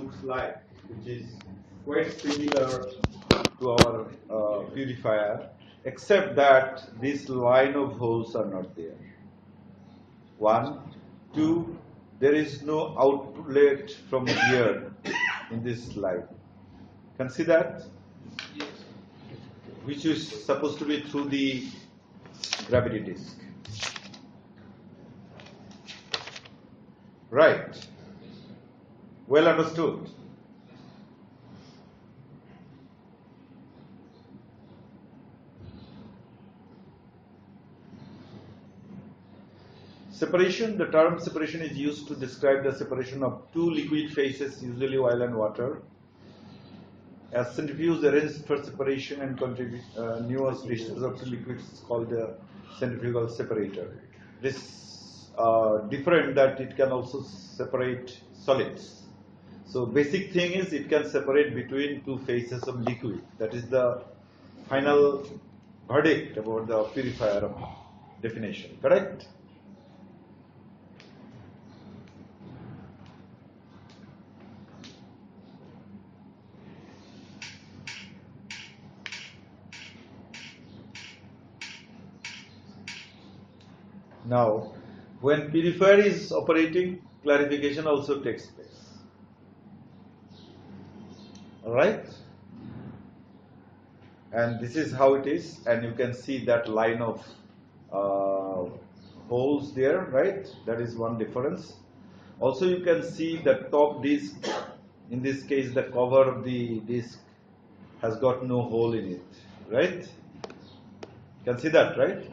looks like, which is quite similar to our purifier, except that this line of holes are not there. 1, 2, there is no outlet from here in this line. Can see that? Yes. Which is supposed to be through the gravity disk. Right. Well understood. Separation, the term separation is used to describe the separation of two liquid phases, usually oil and water. As centrifuge arranged for separation and continuous discharge of two liquids is called the centrifugal separator. It is different that it can also separate solids. So basic thing is it can separate between two phases of liquid. That is the final verdict about the purifier definition, correct? Now, when purifier is operating, clarification also takes place. Alright? And this is how it is, and you can see that line of holes there, right? That is one difference. Also, you can see the top disc, in this case, the cover of the disc has got no hole in it, right? You can see that, right?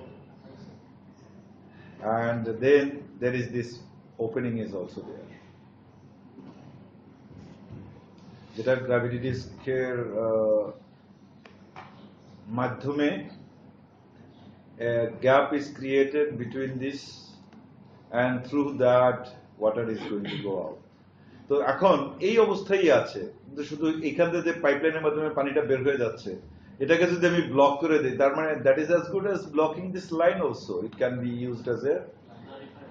And then there is this opening is also there. যেটা gravity disk-এর মাধ্যমে a gap is created between this, and through that water is going to go out. তো এখন এই অবস্থায় আছে, কিন্তু শুধু এখান থেকে পাইপলাইনের মাধ্যমে পানিটা বের হয়ে যাচ্ছে। এটাকে যদি আমি ব্লক করে দেই, তার মানে that is as good as blocking this line also. It can be used as a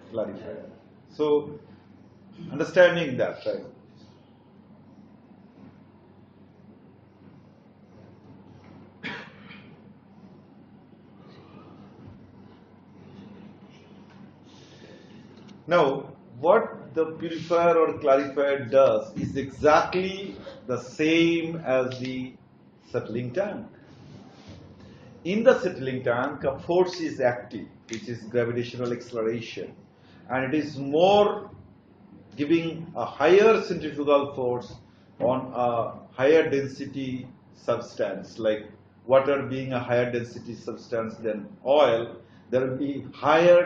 clarifier. So understanding that, right? Now, what the purifier or clarifier does is exactly the same as the settling tank. In the settling tank, a force is active, which is gravitational acceleration, and it is more giving a higher centrifugal force on a higher density substance, like water being a higher density substance than oil. There will be higher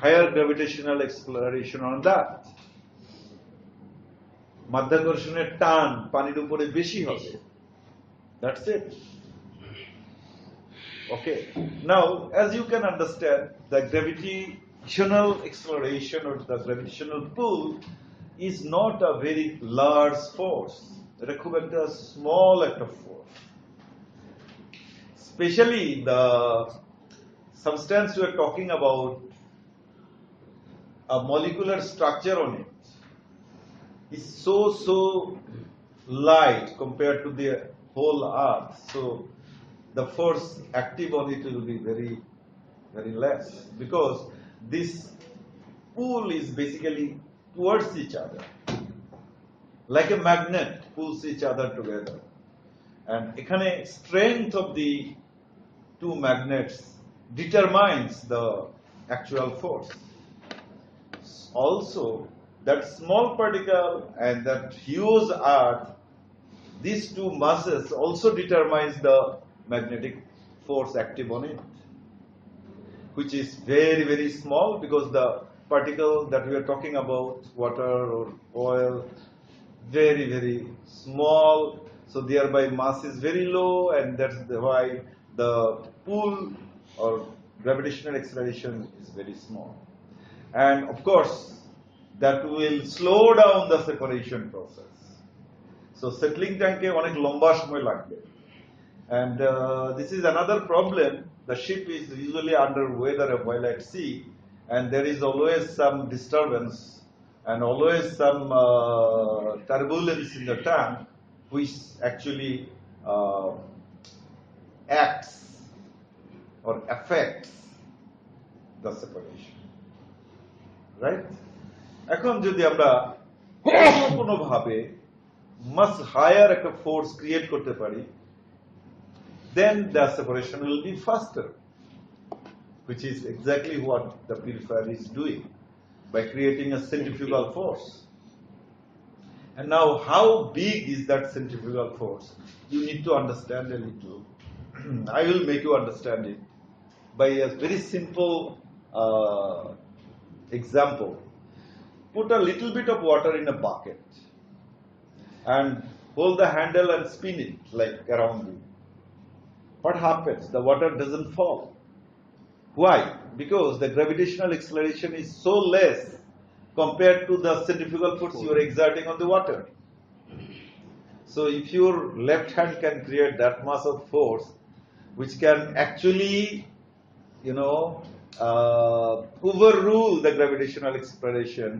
higher gravitational acceleration on that. মাধ্যাকর্ষণের টান পানির উপরে বেশি হবে. That's it. Okay. Now, as you can understand, the gravitational acceleration or the gravitational pull is not a very large force. It's খুব একটা small একটা force. Especially the substance we are talking about, a molecular structure on it is so light compared to the whole earth. So the force active on it will be very less, because this pull is basically towards each other, like a magnet pulls each other together. And ekhane strength of the two magnets determines the actual force. Also, that small particle and that huge earth, these two masses also determines the magnetic force active on it, which is very small, because the particle that we are talking about, water or oil, very small, so thereby mass is very low, and that's why the pull or gravitational acceleration is very small. And of course, that will slow down the separation process. So settling tank e onek lomba shomoy lagbe. And this is another problem. The ship is usually under weather while at sea, and there is always some disturbance and always some turbulence in the tank which actually acts or affects the separation, right? এখন যদি আমরা কোনো ভাবে much higher একটা force create করতে পারি, then the separation will be faster, which is exactly what the purifier is doing by creating a centrifugal force. And now, how big is that centrifugal force? You need to understand a little. I will make you understand it by a very simple example. Put a little bit of water in a bucket and hold the handle and spin it like around you. What happens? The water doesn't fall. Why? Because the gravitational acceleration is so less compared to the centrifugal force you are exerting on the water. So if your left hand can create that much of force, which can actually, overrule the gravitational acceleration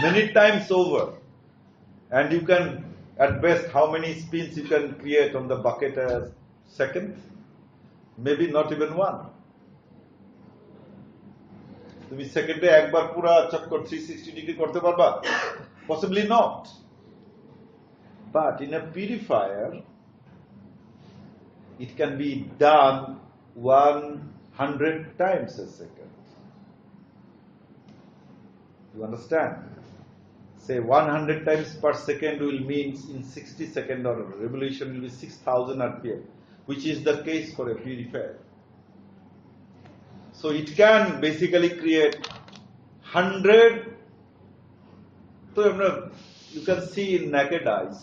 many times over, and you can, at best, how many spins you can create on the bucket a second? Maybe not even one. তুমি সেকেন্ডে একবার পুরো চক্কর 360 degree করতে পারবা? Possibly not. But in a purifier, it can be done 100 times a second. You understand? Say 100 times per second will mean in 60 seconds or revolution will be 6,000 RPM, which is the case for a purifier. So it can basically create 100, so you can see in naked eyes,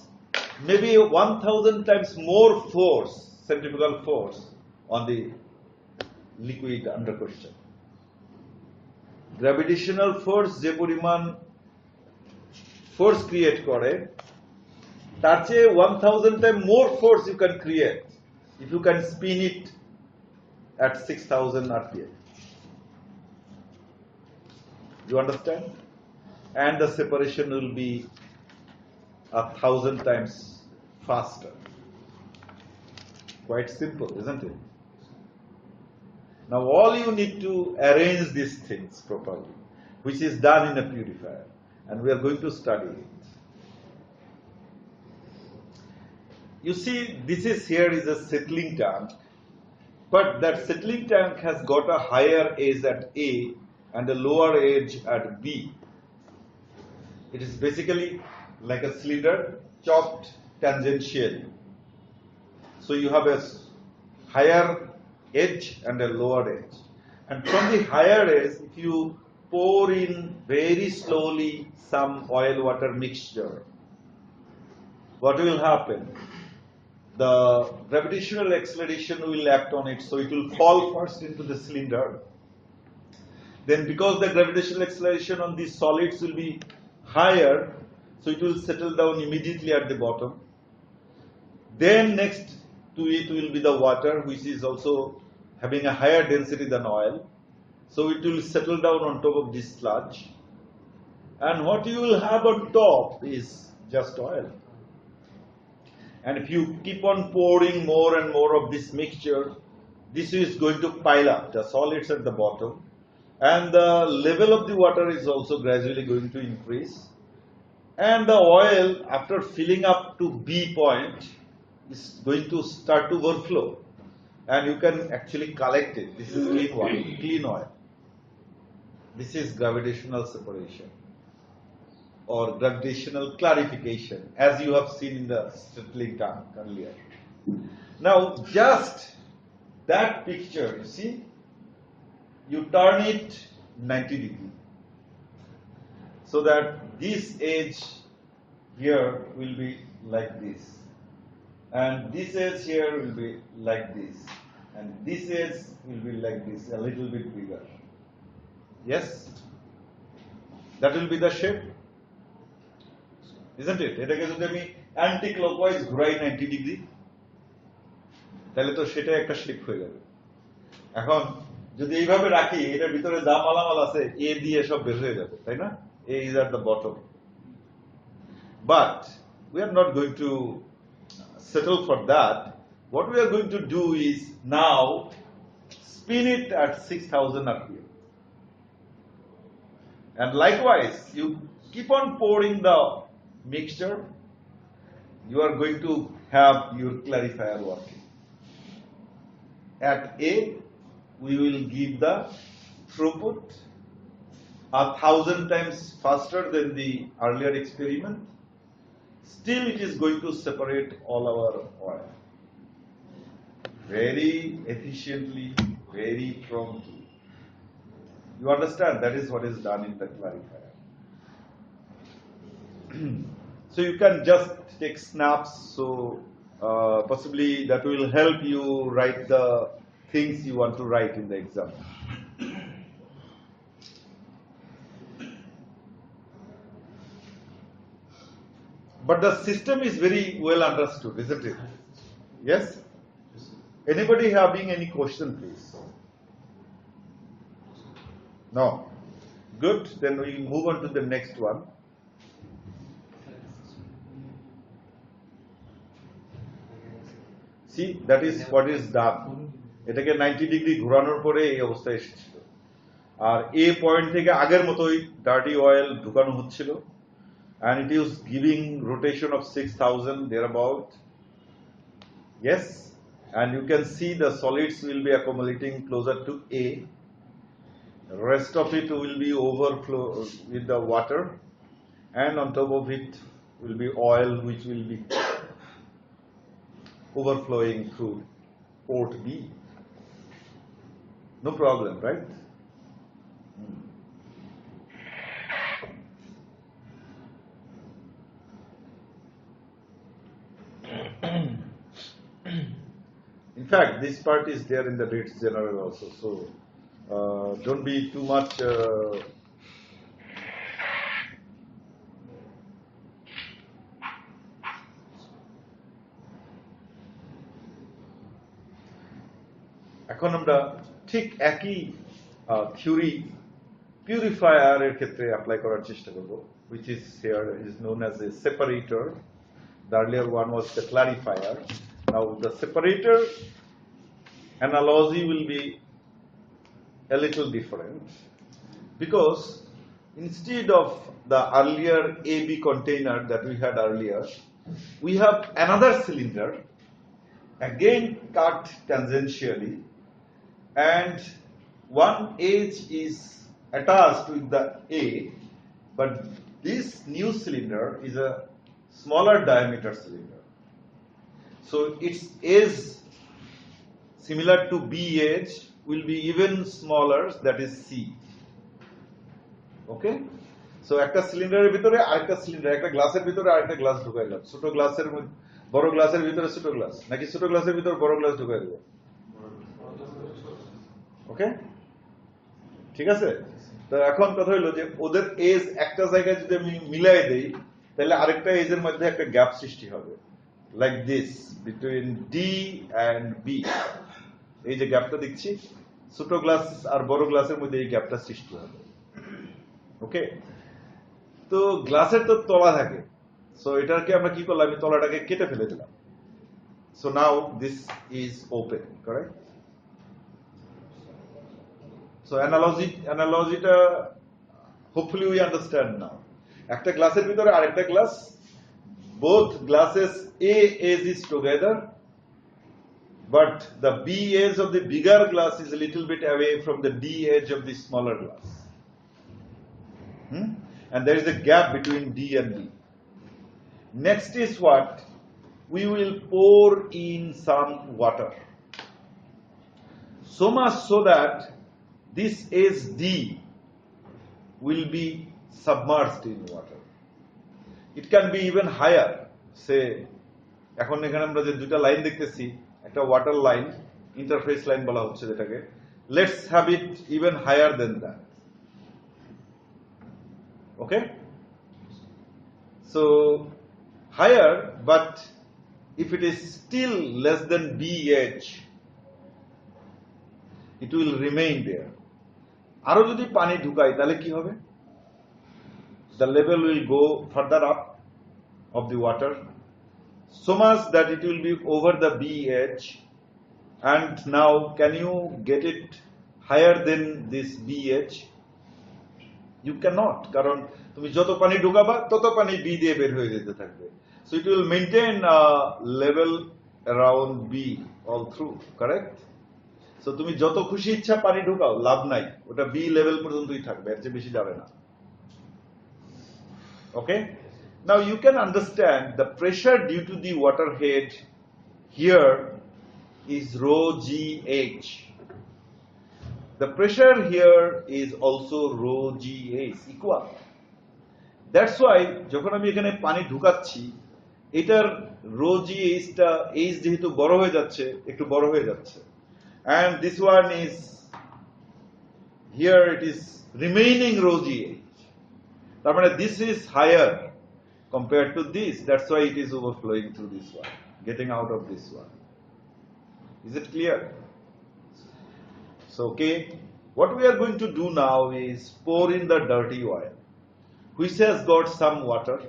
maybe 1,000 times more force, centrifugal force on the liquid under question. Gravitational force যে পরিমাণ force create করে, তার চেয়ে 1,000 times more force you can create if you can spin it at 6,000 RPM. You understand? And the separation will be 1,000 times faster. Quite simple, isn't it? Now all you need to arrange these things properly, which is done in a purifier, and we are going to study it. You see, this is here is a settling tank, but that settling tank has got a higher edge at A and a lower edge at B. It is basically like a cylinder chopped tangentially. So you have a higher edge and a lower edge. And from the higher edge, if you pour in very slowly some oil water mixture, what will happen? The gravitational acceleration will act on it, so it will fall first into the cylinder. Then because the gravitational acceleration on these solids will be higher, so it will settle down immediately at the bottom. Then next to it will be the water, which is also having a higher density than oil. So it will settle down on top of this sludge. And what you will have on top is just oil. And if you keep on pouring more and more of this mixture, this is going to pile up, the solids at the bottom. And the level of the water is also gradually going to increase. And the oil, after filling up to B point, is going to start to overflow. And you can actually collect it. This is clean oil. This is gravitational separation or gravitational clarification, as you have seen in the settling tank earlier. Now, just that picture, you see, you turn it 90 degrees, so that this edge here will be like this, and this edge here will be like this, and this edge will be like this, a little bit bigger. Yes? That will be the shape, isn't it? এটাকে যদি আমি anti clockwise ঘুরাই 90 degree, তাহলে তো সেটা একটা shape হয়ে যাবে। এখন যদি এইভাবে রাখি এটার ভিতরে যা মালামাল আছে এ দিয়ে সব বের হয়ে যাবে, তাই না? এ is at the bottom. But we are not going to settle for that. What we are going to do is now spin it at 6000 RPM. And likewise, you keep on pouring the mixture, you are going to have your clarifier working. At A, we will give the throughput 1000 times faster than the earlier experiment. Still, it is going to separate all our oil very efficiently, very promptly. You understand? That is what is done in the clarifier. So you can just take snaps. So possibly that will help you write the things you want to write in the exam. But the system is very well understood, isn't it? Yes? Anybody having any question, please? No? Good. Then we move on to the next one. See, that is what is done. এটাকে 90 degree ঘোরানোর পরে এই অবস্থায় এসেছিল। আর এ point থেকে আগের মতোই dirty oil ঢুকানো হচ্ছিল, and it is giving rotation of 6000 thereabout. Yes, and you can see the solids will be accumulating closer to A. The rest of it will be overflow with the water, and on top of it will be oil which will be overflowing through port B. No problem, right? In fact, this part is there in the rates general also, so don't be too much এখন আমরা ঠিক একই theory purifier এর ক্ষেত্রে apply করার চেষ্টা করব, which is here is known as a separator. The earlier one was the clarifier. Now the separator analogy will be a little different, because instead of the earlier AB container that we had earlier, we have another cylinder again cut tangentially, and one edge is attached with the A, but this new cylinder is a smaller diameter cylinder. So its edge, similar to B edge, will be even smaller, that is C. Okay? So একটা সিলিন্ডারের ভিতরে আরেকটা cylinder, একটা গ্লাসের ভিতরে আরেকটা glass ঢুকাইলাম। ছোট গ্লাসের বড় গ্লাসের ভিতরে ছোট গ্লাস, নাকি ছোট গ্লাসের ভিতরে বড় গ্লাস ঢুকাই দেব? ওকে? ঠিক আছে? তো এখন কথা হলো যে ওদের এজ একটা জায়গায় যদি আমি মিলাই দেই, তাহলে আরেকটা এজের মধ্যে একটা গ্যাপ সৃষ্টি হবে, like this, between D and B. এই যে গ্যাপটা দেখছি, ছোট গ্লাস আর বড় গ্লাসের মধ্যে এই গ্যাপটা সৃষ্টি হবে। ওকে? তো গ্লাসের তো তলা থাকে, সো এটাকে আমরা কি করলাম, আমি তলাটাকে কেটে ফেলে দিলাম। So now this is open, correct? So অ্যানালজিটা হোপফুলি উই আন্ডারস্ট্যান্ড নাও। একটা গ্লাসের ভিতরে আরেকটা glass, both glasses A edge is together, but the B edge of the bigger glass is a little bit away from the D edge of the smaller glass. And there is a gap between D and B. Next is what? We will pour in some water, so much so that this edge D will be submerged in water. It can be even higher. Say, এখন এখানে আমরা যে দুটো line দেখতেছি, একটা water line, interface line বলা হচ্ছে যেটাকে, let's have it even higher than that. Okay? So higher, but if it is still less than B as, it will remain there. আরো যদি পানি ঢুকাই তাহলে কি হবে? The level will go further up of the water, so much that it will be over the B edge. And now, can you get it higher than this B edge? You cannot, কারণ তুমি যত পানি ঢুকাবা তত পানি B দিয়ে বের হয়ে যেতে থাকবে. So it will maintain a level around B all through, correct? So তুমি যত খুশি ইচ্ছা পানি ঢুকাও, লাভ নাই, ওটা B লেভেল পর্যন্তই থাকবে, এর চেয়ে বেশি যাবে না. Okay? Now you can understand the pressure due to the water head here is rho GH. The pressure here is also rho GH equal. That's why যখন আমি এখানে পানি ঢুকাচ্ছি, এটার rho GH টা H যেহেতু বড় হয়ে যাচ্ছে, একটু বড় হয়ে যাচ্ছে. And this one is, here it is remaining rho GH. তার মানে this is higher compared to this. That's why it is overflowing through this one, getting out of this one. Is it clear? So, okay, what we are going to do now is pour in the dirty oil, which has got some water.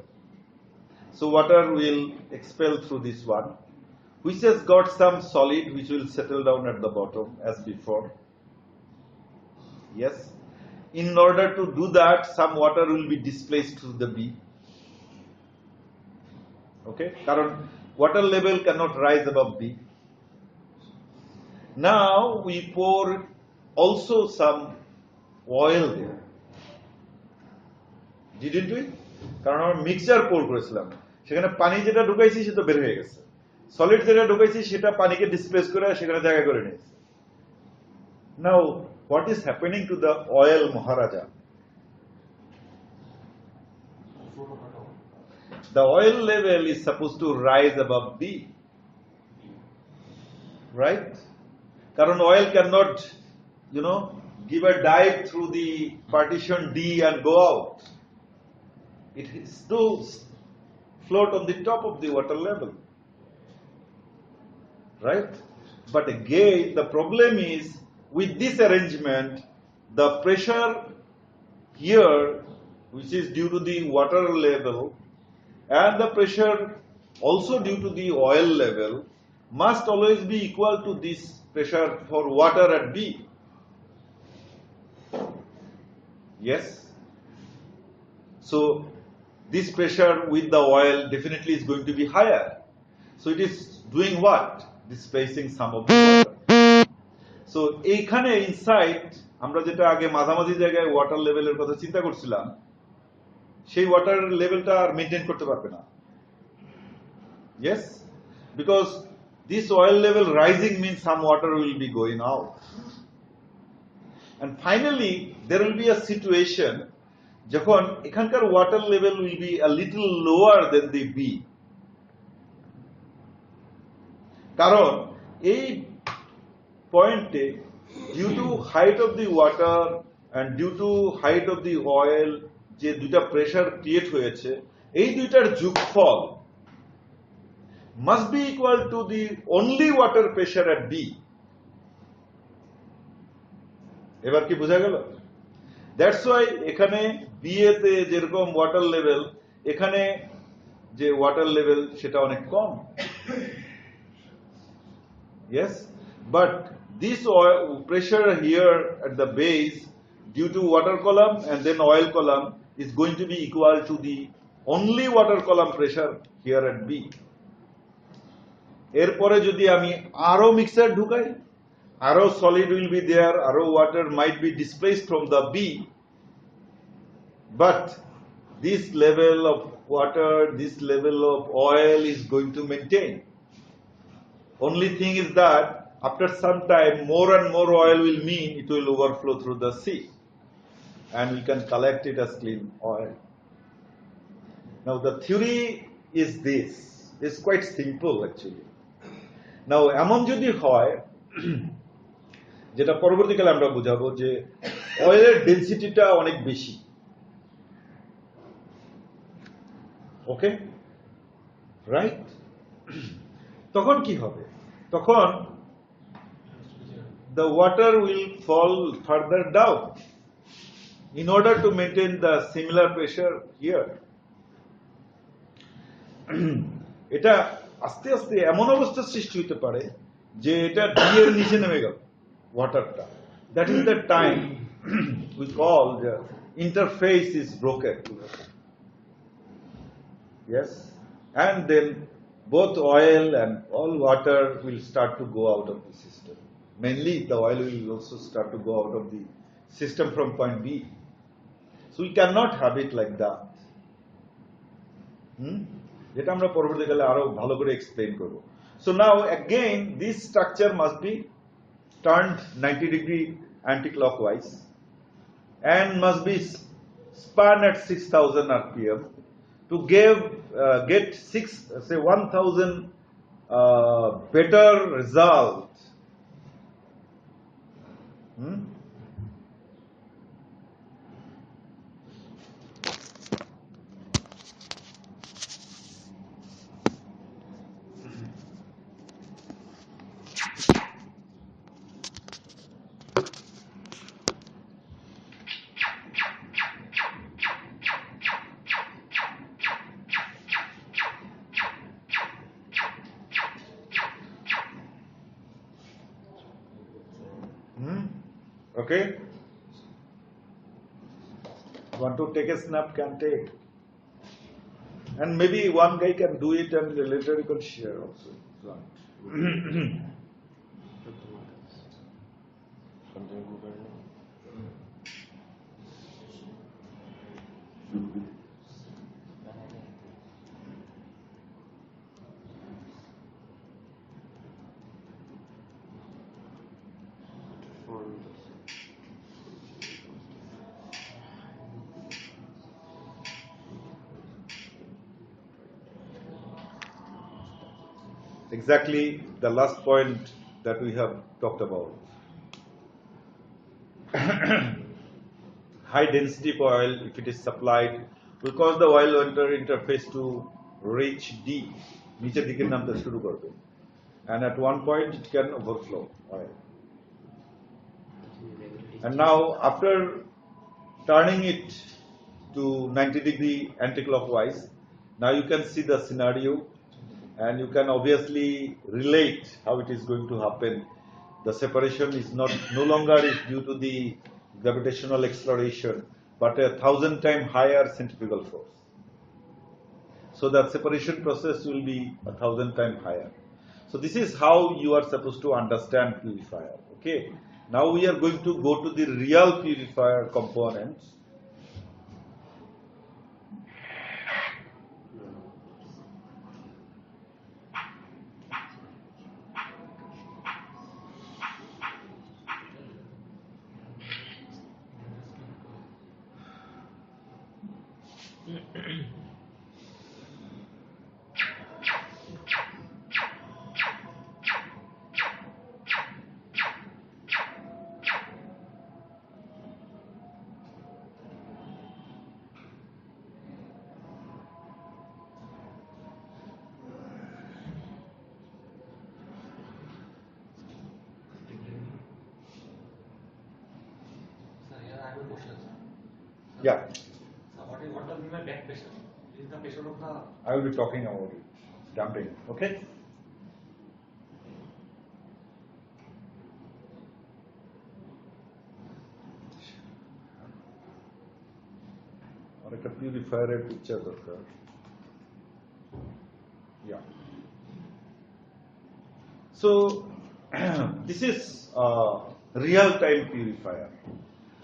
So, water will expel through this one, which has got some solid which will settle down at the bottom as before. Yes. In order to do that, some water will be displaced through the B. Okay, karon water level cannot rise above B. Now we pour also some oil there. Didn't we? কারণ আমরা mixture pour করেছিলাম, সেখানে পানি যেটা ঢুকাইছি সেটা বের হয়ে গেছে, সলিড যেটা ঢুকাইছি সেটা পানিকে ডিসপ্লেস করে সেখানে জায়গা করে নিয়েছে. Now what is happening to the oil Maharaja? The oil level is supposed to rise above B, right? Karon oil cannot, give a dive through the partition D and go out. It is to float on the top of the water level, right? But again, the problem is, with this arrangement, the pressure here, which is due to the water level, and the pressure also due to the oil level, must always be equal to this pressure for water at B. Yes? So, this pressure with the oil definitely is going to be higher. So, it is doing what? Displacing some of the water. So, এইখানে inside আমরা যেটা আগে মাঝামাঝি জায়গায় water লেভেলের কথা চিন্তা করছিলাম, সেই ওয়াটার লেভেলটা আর মেইনটেইন করতে পারবে না. Yes, because this oil level rising means some water will be going out. And finally, there will be a situation যখন এখানকার water level will be a little lower than the B. কারণ এই পয়েন্টে, due to height of the water and due to height of the oil, যে দুইটা pressure create হয়েছে, এই দুইটার যোগফল must be equal to the only water pressure at B. এবার কি বোঝা গেল? That's why এখানে B তে যেরকম ওয়াটার লেভেল, এখানে যে ওয়াটার লেভেল সেটা অনেক কম. Yes, but this oil pressure here at the base, due to water column and then oil column, is going to be equal to the only water column pressure here at B. এরপরে যদি আমি আরো mixer ঢুকাই, আরো solid will be there, আরো water might be displaced from the B, but this level of water, this level of oil is going to maintain. Only thing is that after some time, more and more oil will mean it will overflow through the sea, and we can collect it as clean oil. Now the theory is this. It's quite simple actually. Now এমন যদি হয়, যেটা পরবর্তীকালে আমরা বুঝাবো, যে অয়েলের ডেনসিটিটা অনেক বেশি, ওকে, রাইট? তখন কি হবে? তখন the water will fall further down in order to maintain the similar pressure here. এটা আস্তে আস্তে এমন অবস্থা সৃষ্টি হতে পারে যে এটা ডি এর নিচে নেমে গেল ওয়াটারটা। That is the time we call the interface is broken. Yes, and then both oil and all water will start to go out of the system. Mainly the oil will also start to go out of the system from point B. So we cannot have it like that. যেটা আমরা পরবর্তীকালে আরো ভালো করে explain করব। So now again this structure must be turned 90 degree anti-clockwise and must be spun at 6000 rpm to get 1000 better result. Okay? Want to take a snap? Can take. And maybe one guy can do it and later you can share also. Exactly the last point that we have talked about. High density of oil, if it is supplied, will cause the oil water interface to reach D, niche dike namte shuru korbe, and at one point it can overflow oil. And now after turning it to 90 degree anti-clockwise, now you can see the scenario. And you can obviously relate how it is going to happen. The separation is no longer is due to the gravitational acceleration, but 1000 times higher centrifugal force. So that separation process will be 1000 times higher. So this is how you are supposed to understand purifier. Okay. Now we are going to go to the real purifier components. Yeah. So what does mean by back pressure? Is the pressure of the... I will be talking about it. Damping. Okay? Or a purifier picture. Yeah. So this is a real-time purifier.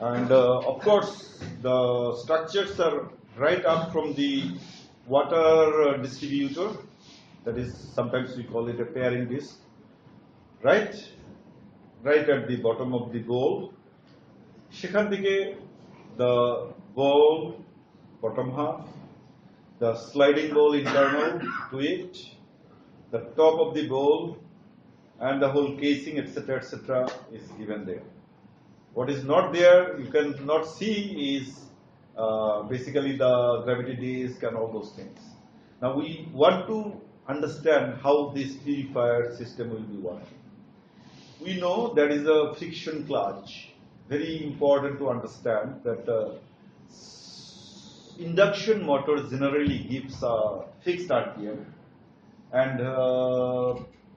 And of course, the structures are right up from the water distributor. That is, sometimes we call it a pairing disc. Right? Right at the bottom of the bowl. সেখান থেকে the bowl, bottom half, the sliding bowl internal to it, the top of the bowl, and the whole casing, etc., etc., is given there. What is not there, you cannot see, is basically the gravity disk and all those things. Now we want to understand how this purifier system will be working. we know there is a friction clutch. Very important to understand that induction motor generally gives a fixed RPM, and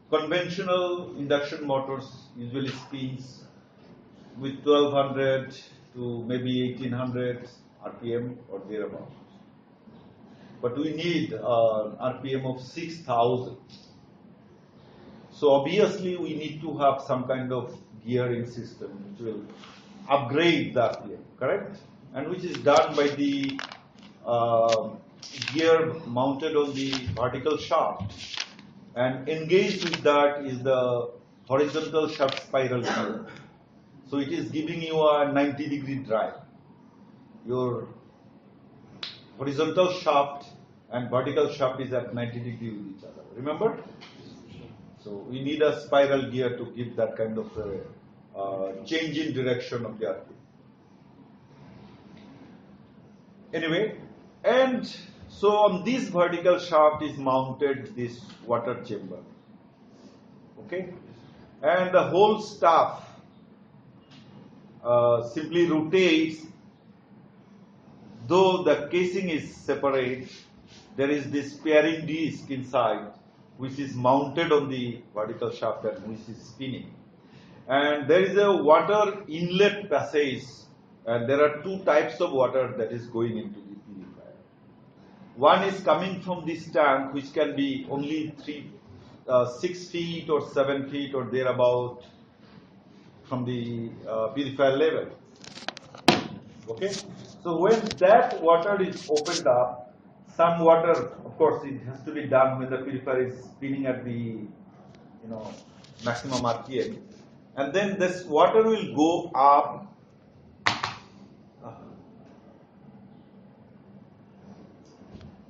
conventional induction motors usually spins with 1200 to maybe 1800 RPM or thereabouts. But we need an RPM of 6000. So obviously we need to have some kind of gearing system which will upgrade the RPM, correct? And which is done by the gear mounted on the vertical shaft, and engaged with that is the horizontal shaft spiral gear. So it is giving you a 90-degree drive. Your horizontal shaft and vertical shaft is at 90 degrees with each other. Remember? So we need a spiral gear to give that kind of change in direction of the RPM. Anyway, and so on this vertical shaft is mounted this water chamber. Okay? And the whole staff simply rotates. Though the casing is separate, there is this pairing disc inside which is mounted on the vertical shaft and which is spinning. And there is a water inlet passage, and there are two types of water that is going into the purifier. One is coming from this tank, which can be only 6 feet or 7 feet or thereabout from the purifier level. Okay? So when that water is opened up, some water, of course, it has to be done when the purifier is spinning at the maximum RPM, and then this water will go up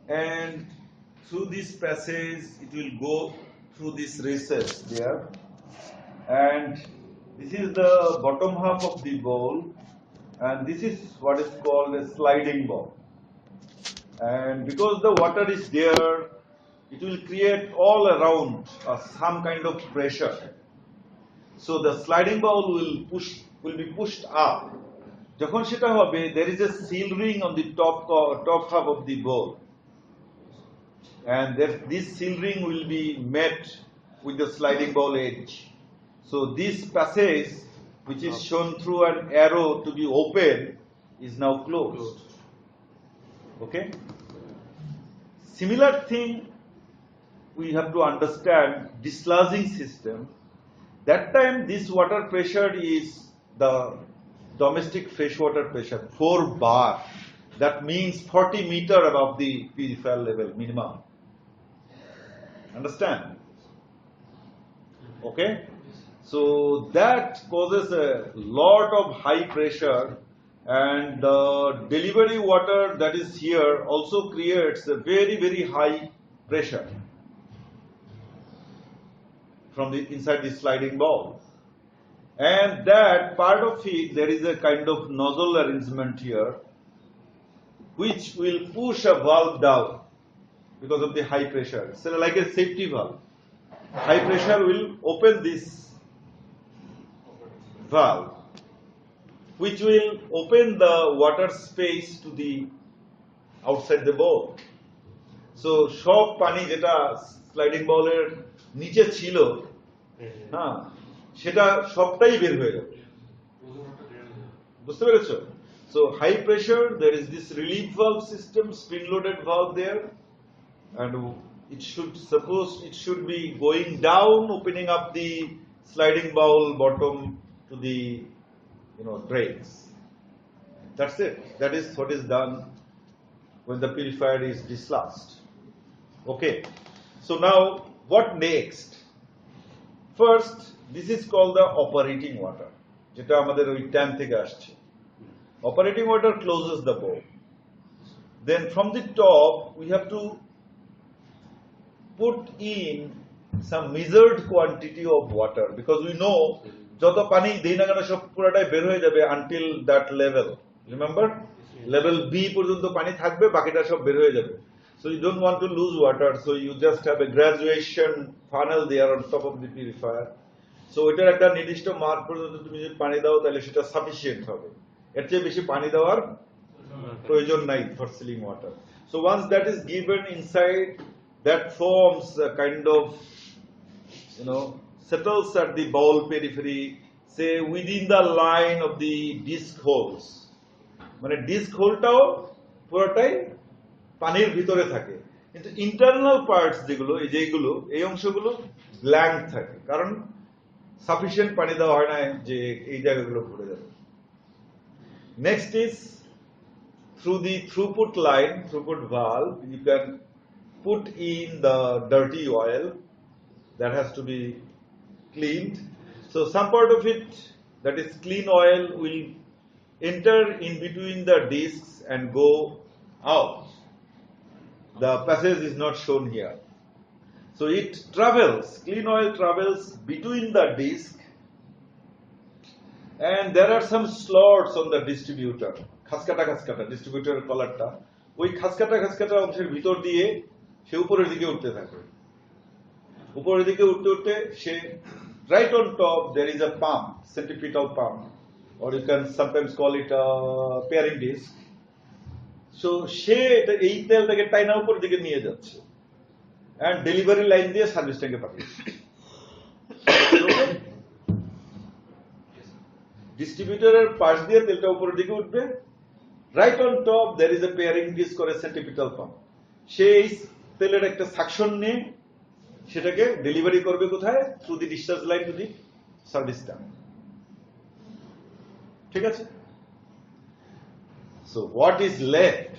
and through this passage it will go through this recess there, and this is the bottom half of the bowl, and this is what is called a sliding bowl. And because the water is there, it will create all around some kind of pressure. So the sliding bowl will be pushed up. Jokhon seta hobe, there is a seal ring on the top half of the bowl, and this seal ring will be met with the sliding bowl edge. So this passage, which is shown through an arrow to be open, is now closed. Okay? Similar thing we have to understand dislodging system. That time this water pressure is the domestic freshwater pressure, 4 bar. That means 40 meter above the purifier level minimum. Understand? Okay? So that causes a lot of high pressure, and the delivery water that is here also creates a very, very high pressure from the inside the sliding bowl. And that part of it, there is a kind of nozzle arrangement here which will push a valve down because of the high pressure. So like a safety valve. High pressure will open this valve, which will open the water space to the outside the bowl. So shob pani jeta sliding bowl er niche chilo, সেটা সবটাই বের হয়ে যাবে বুঝতে পেরেছো so high pressure there is this relief valve system spring loaded valve there and it should be going down opening up the sliding bowl bottom to the drains. That's it. That is what is done when the purifier is dislodged. Okay. So now what next? First, this is called the operating water. যেটা আমাদের ওই tank থেকে আসছে. Operating water closes the bowl. Then from the top we have to put in some measured quantity of water because we know যত পানি দেই না কেন সব পুরোটাই বের হয়ে যাবে until that level. Remember? Level B পর্যন্ত পানি থাকবে, বাকিটা সব বের হয়ে যাবে. So you don't want to lose water, so you just have a graduation funnel there on top of the purifier. So ওইটার একটা নির্দিষ্ট মান পর্যন্ত তুমি যদি পানি দাও তাহলে সেটা সাফিসিয়েন্ট হবে, এর চেয়ে বেশি পানি দেওয়ার প্রয়োজন নাই for sealing water. So once that is given inside, that forms a kind of, settles at the bowl periphery, say within the line of the disc holes, মানে ডিস্ক হোলটাও পুরোটাই পানির ভিতরে থাকে, কিন্তু ইন্টারনাল পার্টস যেগুলো এই অংশগুলো ব্ল্যাঙ্ক থাকে, কারণ সাফিসিয়েন্ট পানি দেওয়া হয় না যে এই জায়গাগুলো ভরে যাবে। Next is through the throughput valve, you can put in the dirty oil that has to be cleaned. So some part of it, that is clean oil, will enter in between the discs and go out. The passage is not shown here. So it travels, clean oil travels between the disc, and there are some slots on the distributor. খাসকাটা ডিস্ট্রিবিউটরের কলারটা, ওই খাসকাটা অংশের ভিতর দিয়ে সে উপরের দিকে উঠতে থাকে। উপরের দিকে উঠতে উঠতে সে right on top there is a pump, centripetal pump, or you can sometimes call it a pairing disc. So সে এই তেলটাকে টাইনা উপরের দিকে নিয়ে যাচ্ছে and ডেলিভারি লাইন দিয়ে সার্ভিস ট্যাঙ্কে পাঠিয়েছে। ডিস্ট্রিবিউটরের পাশ দিয়ে তেলটা উপরের দিকে উঠবে, right on top there is a pairing disc or a centripetal pump. সেই তেলের একটা সাকশন নিয়ে সেটাকে ডেলিভারি করবে কোথায়? Through the discharge line to the service tank. ঠিক আছে? So what is left?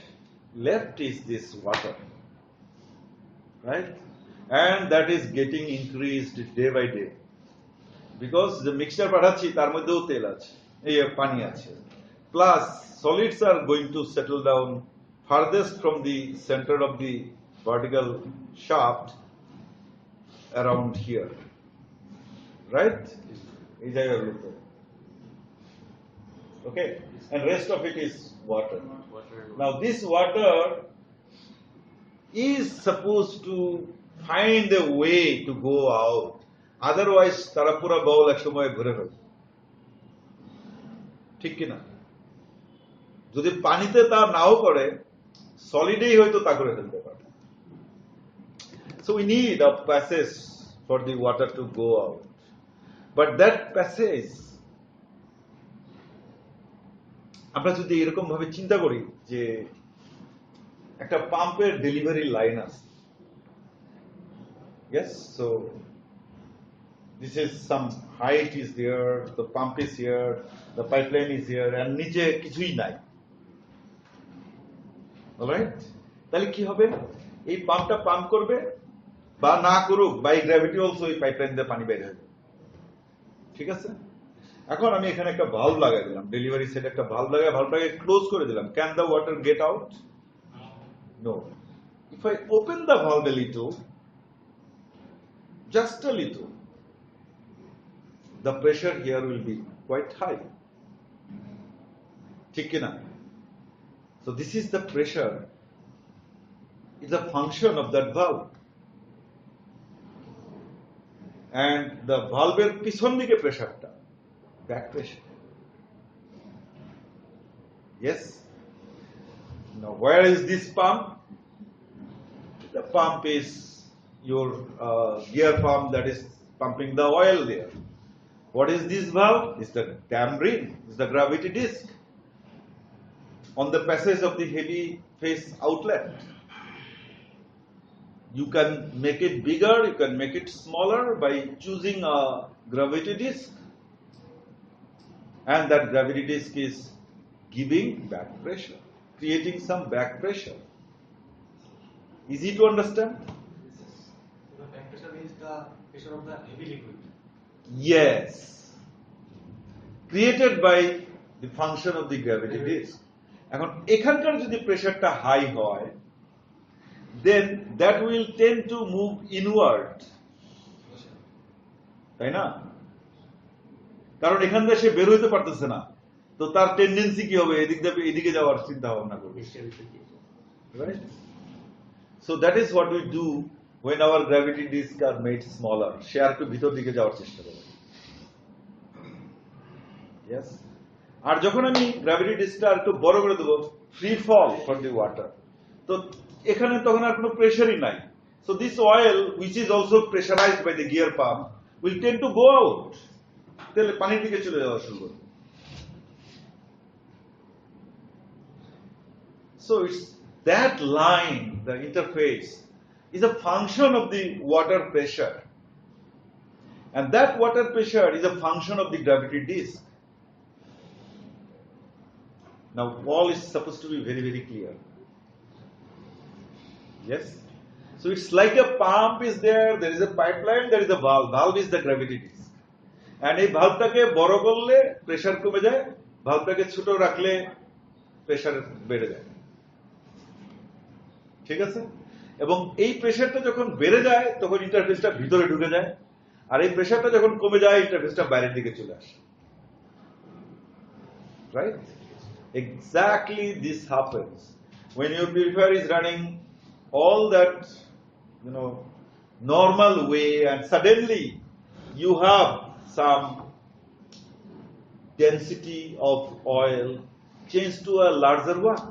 Left is this water, right? And that is getting increased day by day, because the mixture পাঠাচ্ছি তার মধ্যেও তেল আছে, এই পানি আছে, plus solids are going to settle down farthest from the center of the vertical shaft around here, right? এই জায়গাগুলোতে, okay, and rest of it is water. Now this water is supposed to find a way to go out, otherwise তারা পুরো বাউল এক সময় ভরে ফেলবে, ঠিক কিনা? যদি পানিতে তা নাও করে, সলিডেই হয়তো তা করে ফেলতে পারে। So we need a passage for the water to go out, but that passage, আমরা যদি এরকম ভাবে চিন্তা করি যে একটা পাম্পের ডেলিভারি লাইন আছে, yes, so this is some height is there, the pump is here, the pipeline is here, and নিচে কিছুই নাই, alright? তাহলে কি হবে? এই পাম্পটা পাম্প করবে বা না করুক, বাই গ্র্যাভিটি অলসো এই পাইপলাইন দিয়ে পানি বের হবে, ঠিক আছে? এখন আমি এখানে একটা ভালভ লাগাই দিলাম, ডেলিভারি সেট একটা ভালভ লাগাই, ভালভটাকে ক্লোজ করে দিলাম। Can the water get out? No. If I open the valve a little, just a little, the pressure here will be quite high, ঠিক কিনা? So this is the pressure, is a function of that valve, and the valve এর পিছন দিকে প্রেসারটা back pressure, yes. Now where is this pump? The pump is your gear pump that is pumping the oil there. What is this valve? Is the dam ring, is the gravity disc on the passage of the heavy phase outlet. You can make it bigger, you can make it smaller by choosing a gravity disc, and that gravity disc is giving back pressure, creating some back pressure. Easy to understand? The back pressure is the pressure of the heavy liquid. Yes. Created by the function of the gravity disc. এখন এখানকার যদি প্রেসারটা high হয়, then that will tend to move inward, তাই না? কারণ এখান থেকে সে বের হইতে পারতেছে না, তো তার টেন্ডেন্সি কি হবে? এদিকে যাওয়ার চিন্তা ভাবনা করবে, right? So that is what we do when our gravity discs are made smaller. সে আর একটু ভিতর দিকে যাওয়ার চেষ্টা করে। Yes. আর যখন আমি গ্র্যাভিটি ডিস্কটা একটু বড় করে দেবো, free fall for the water, তো এখানে তখন আর কোনো প্রেশারই নাই। So this oil, which is also pressurized by the gear pump, will tend to go out. তাহলে পানির দিকে চলে যাওয়া শুরু করবে। So it's that line, the interface, is a function of the water pressure. And that water pressure is a function of the gravity disk. Now all is supposed to be very, very clear. Yes? So it's like a pump is there is a pipeline, there is a valve. Valve is the gravity disk. And এই ভালভটাকে বড় করলে pressure কমে যায়, ভালভটাকে ছোট রাখলে pressure বেড়ে যায়। ঠিক আছে? এবং এই প্রেসারটা যখন বেড়ে যায় তখন ইন্টারফেসটা ভিতরে ঢুকে যায়, আর এই প্রেসারটা যখন কমে যায় ইন্টারফেসটা বাইরের দিকে চলে আসে। Right? Exactly this happens when your purifier is running all that, normal way, and suddenly you have some density of oil changed to a larger one.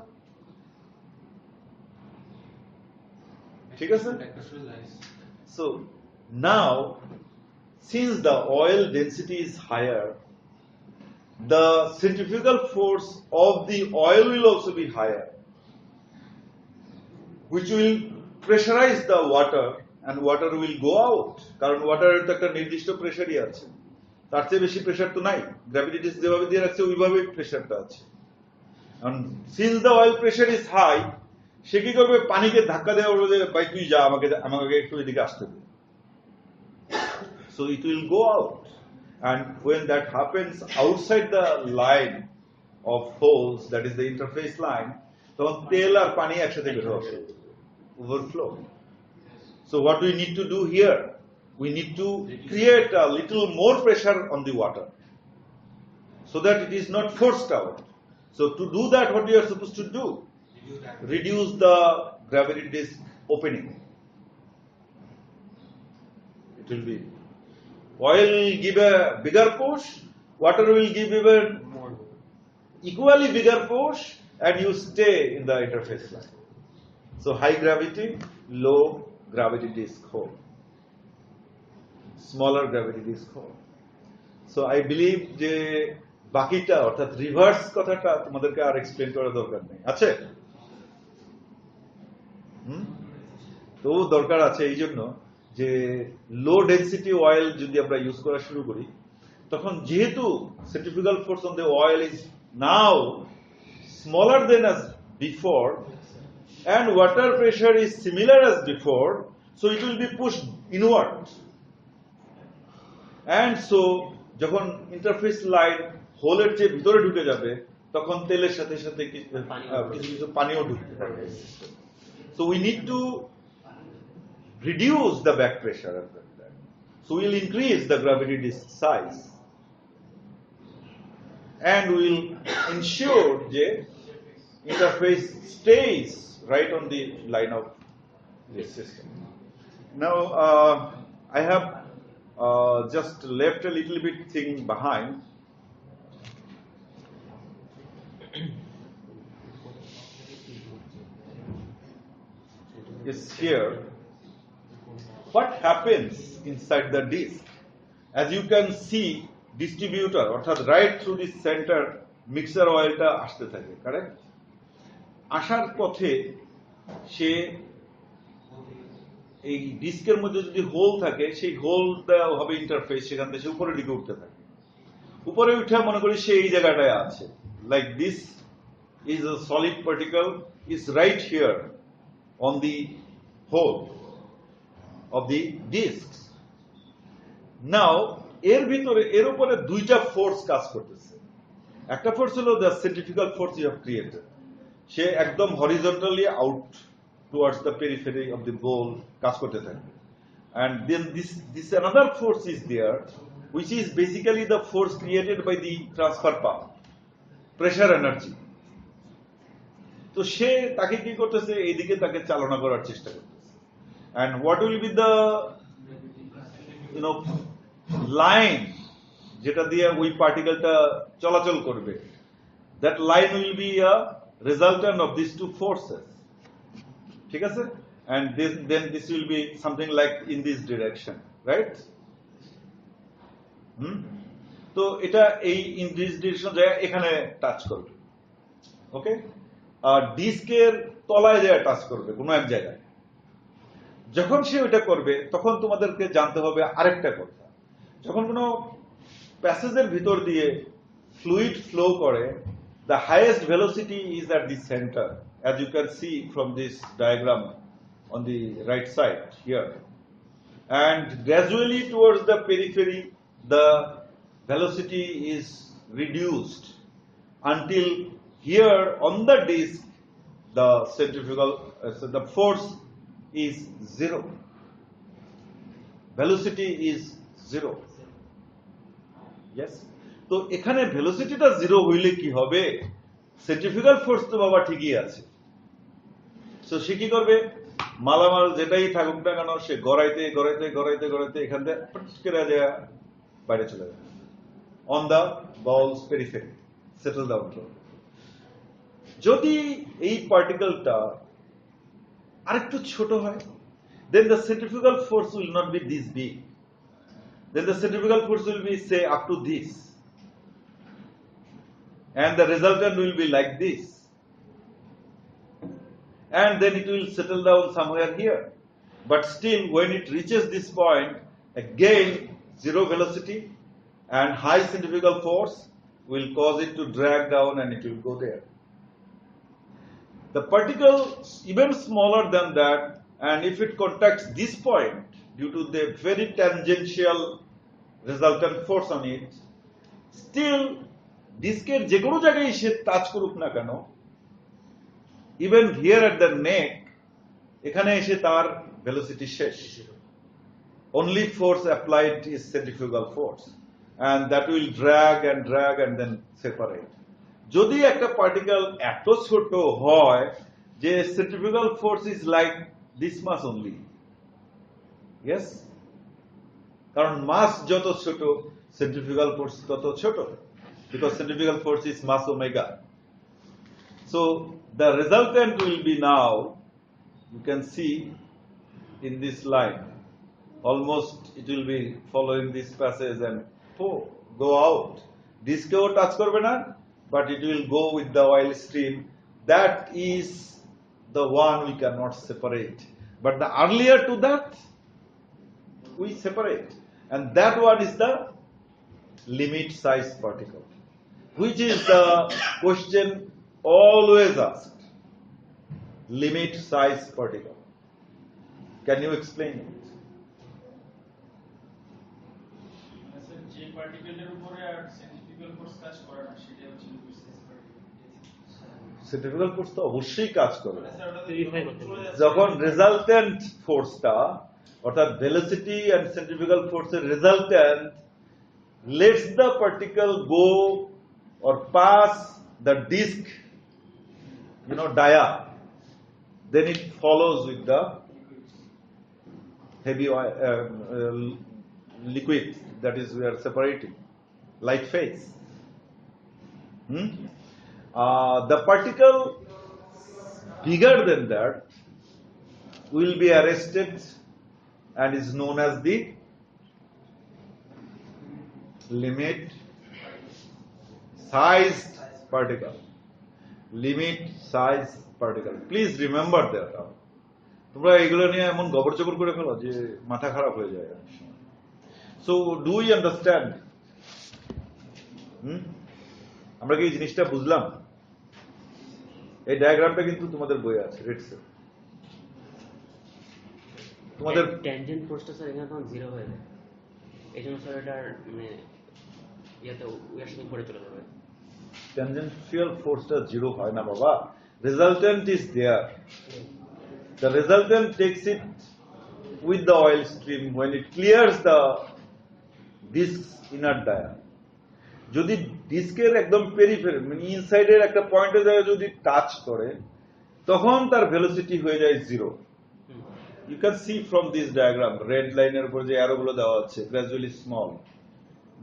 ঠিক আছে? So now, since the oil density is higher, the centrifugal force of the oil will also be higher, which will pressurize the water, and water will go out. কারণ ওয়াটারের তো একটা নির্দিষ্ট প্রেসারই আছে, তার চেয়ে বেশি প্রেসার তো নাই। গ্র্যাভিটি ডিস্ক যেভাবে দিয়ে রাখছে ওইভাবেই প্রেসারটা আছে। And since the oil pressure is high, সে কি করবে, পানিকে ধাক্কা দেওয়া বলবে যে ভাই তুই যা, আমাকে একটু এদিকে আসতে দে। So it will go out, and when that happens outside the line of holes, that is the interface line, তখন তেল আর পানি একসাথে বের হওয়া শুরু, overflow. So what we need to do here, we need to create a little more pressure on the water so that it is not forced out. So to do that, what you are supposed to do? Reduce the gravity disk opening. It will be, oil will give a bigger push, water will give even equally bigger push, and you stay in the interface line. So high gravity, low gravity disk hole, smaller gravity disk hole. So I believe যে বাকিটা অর্থাৎ reverse কথাটা তোমাদেরকে আর explain করার দরকার নেই, আছে? তো দরকার আছে এই জন্য যে লো ডেন্সিটি অয়েল যদি আমরা ইউজ করা শুরু করি, তখন যেহেতু centrifugal force on the oil is now smaller then as before, and water pressure is similar as before, so it will be pushed inward. And so যখন ইন্টারফেস লাইন হোলের চেয়ে ভিতরে ঢুকে যাবে তখন তেলের সাথে সাথে কিছু কিছু পানিও ঢুকতে পারবে। So we need to reduce the back pressure at that time. So we will increase the gravity disk size, and we will ensure that interface stays right on the line of this system. Now I have just left a little bit thing behind. Is here. What happens inside the disk? As you can see, distributor অর্থাৎ right through the center mixer oilটা আসতে থাকে, correct? আসার পথে সে এই ডিস্কের মধ্যে যদি whole থাকে, সেই হোলটা হবে ইন্টারফেস, সেখান থেকে উপরের দিকে উঠতে থাকে। উপরে উঠে মনে করি সে এই জায়গাটায় আছে, like this is a solid particle is right here on the hole of the discs. Now এর উপরে দুইটা ফোর্স কাজ করতেছে। একটা ফোর্স হলো the centrifugal force you have created, সে একদম horizontally out towards the periphery of the bowl কাজ করতে থাকে, and then this another force is there, which is basically the force created by the transfer pump, pressure energy. তো সে তাকে কি করতেছে, এইদিকে তাকে চালনা করার চেষ্টা করতেছে। And what will be the line যেটা দিয়ে ওই পার্টিকেলটা চলাচল করবে, that line will be a resultant of these two forces. ঠিক আছে? And then this will be something like in this direction, right? তো এটা এই in this direction যায় এখানে টাচ করবে, ওকে? আর ডিস্কের তলায় যায় টাচ করবে কোনো এক জায়গায়। যখন সে ওইটা করবে তখন তোমাদেরকে জানতে হবে আরেকটা কথা, যখন কোনো প্যাসেজের ভিতর দিয়ে ফ্লুইড ফ্লো করে, the highest velocity is at the center, as you can see from this diagram on the right side here, and gradually towards the periphery the velocity is reduced until here on the disk the centrifugal so the force is zero, velocity is zero. Yes, তো এখানে ভেলোসিটিটা zero হইলে কি হবে, centrifugal force তো বাবা ঠিকই আছে। So সে কি করবে, মালামাল যেটাই থাকুক না কেন সে গড়াইতে গড়াইতে গড়াইতে গড়াইতে এখান থেকে পটকেরা যায় বাইরে চলে যাবে, অন দা বলস পেরিফেরি সেটেল ডাউন। যদি এই পার্টিকেলটা আরেকটু ছোট হয়, then the centrifugal force will not be this big, then the centrifugal force will be say up to this, and the resultant will be like this, and then it will settle down somewhere here. But still when it reaches this point, again zero velocity and high centrifugal force will cause it to drag down and it will go there. The particle even smaller than that, and if it contacts this point due to the very tangential resultant force on it, still ডিস্কের যে কোনো জায়গায় সে touch করুক না কেন, even here at the নেক, এখানে এসে তার ভেলোসিটি শেষ। Only force applied is centrifugal force, and that will drag and then separate. যদি একটা পার্টিকেল এত ছোট হয় যে centrifugal force is like this mass only, yes, কারণ মাস যত ছোট সেন্ট্রিফিউগাল ফোর্স তত ছোট, because centrifugal force is mass omega. So the resultant will be now, you can see in this line, almost it will be following this passage and go out. This ko touch korbe na, but it will go with the oil stream. That is the one we cannot separate. But the earlier to that, we separate. And that one is the limit size particle, which is the question always asked. Limit size particle. Can you explain it? যে পার্টিকেলের উপরে আর centrifugal force কাজ করে না সেটা হচ্ছে limit size particle. Centrifugal force তো অবশ্যই কাজ করে। যখন রেজাল্টেন্ট ফোর্সটা অর্থাৎ ভেলোসিটি এন্ড সেন্ট্রিফিউগাল ফোর্সের resultant lets the particle go or pass the disk, dia, then it follows with the heavy oil, liquid that is we are separating, light phase. The particle bigger than that will be arrested and is known as the limit sized particle. Limit size particle. Please remember that. তোমরা এগুলো নিয়ে এমন গবরচবর করে ফেলো যে মাথা খারাপ হয়ে যায়। So do we understand? আমরা কি এই জিনিসটা বুঝলাম? এই ডায়াগ্রামটা কিন্তু তোমাদের বইয়ে আছে, রেডস। তোমাদের ট্যানজেন্ট ফোর্সটা স্যার এখানে তখন জিরো হয়ে যায়, এই জন্য স্যার এটার মানে ইয়াতে ওয়ার সাথে পড়ে চলে যাবে। ট্যানজেন্সিয়াল ফোর্সটা জিরো হয় না বাবা, resultant is there. The resultant takes it with the oil stream when it clears the disk's inner dia. যদি ডিস্কের একদম পেরিফেরি মানে ইনসাইডের একটা পয়েন্টে যায় যদি টাচ করে তখন তার ভেলোসিটি হয়ে যায় zero. You can see from this diagram, red লাইনের উপর যে অ্যারোগুলো দেওয়া আছে, gradually small.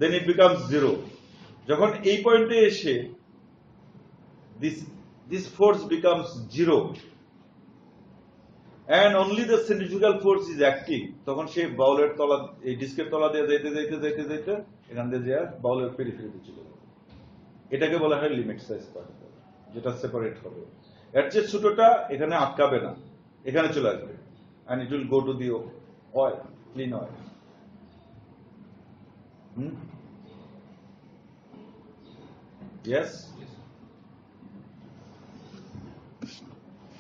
then it becomes 0. যখন এই পয়েন্টে এসে this force becomes 0 and only the centrifugal force is acting, তখন সে বাউলের তলা, এই ডিস্কের তলা দিয়ে যাইতে এখান দিয়ে যায় বাউলের পেরিফেরিতে চলে যাবে। এটাকে বলা হয় লিমিট সাইজ পার্টিকেল, যেটা সেপারেট হবে। এর চেয়ে ছোটটা এখানে আটকাবে না, এখানে চলে আসবে and it will go to the oil, clean oil. Yes?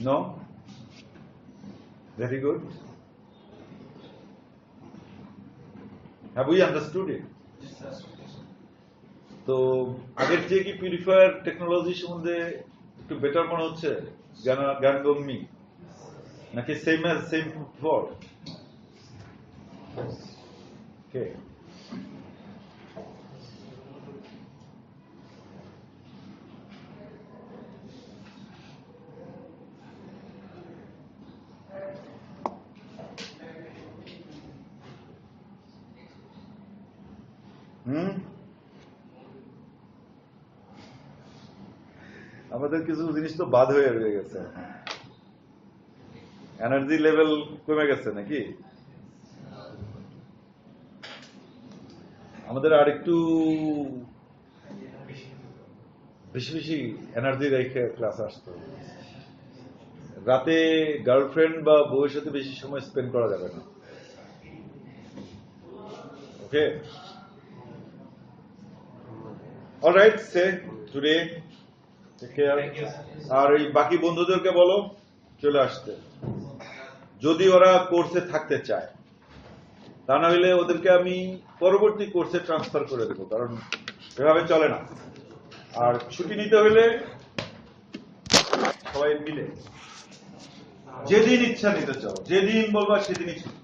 No? Very good. Have we understood it? তো আগের যে কি পিউরিফায়ার টেকনোলজি সম্বন্ধে একটু বেটার মনে হচ্ছে জ্ঞানগম্যি, নাকি সেম ফর? ওকে, আমাদের কিছু জিনিস তো বাদ হয়ে গেছে, এনার্জি লেভেল কমে গেছে নাকি? আমাদের আর একটু বেশি বেশি এনার্জি রেখে ক্লাস আসতো। রাতে গার্লফ্রেন্ড বা বউয়ের সাথে বেশি সময় স্পেন্ড করা যাবে না। ওকে, অলরাইট, সে টুডে টেক কেয়ার। আর এই বাকি বন্ধুদেরকে বলো চলে আসতে, যদি ওরা কোর্সে থাকতে চায়। তা না হলে ওদেরকে আমি পরবর্তী কোর্সে ট্রান্সফার করে দেবো, কারণ এভাবে চলে না। আর ছুটি নিতে হলে সবাই মিলে যেদিন ইচ্ছা নিতে চাও, যেদিন বলবা সেদিনই ছুটি।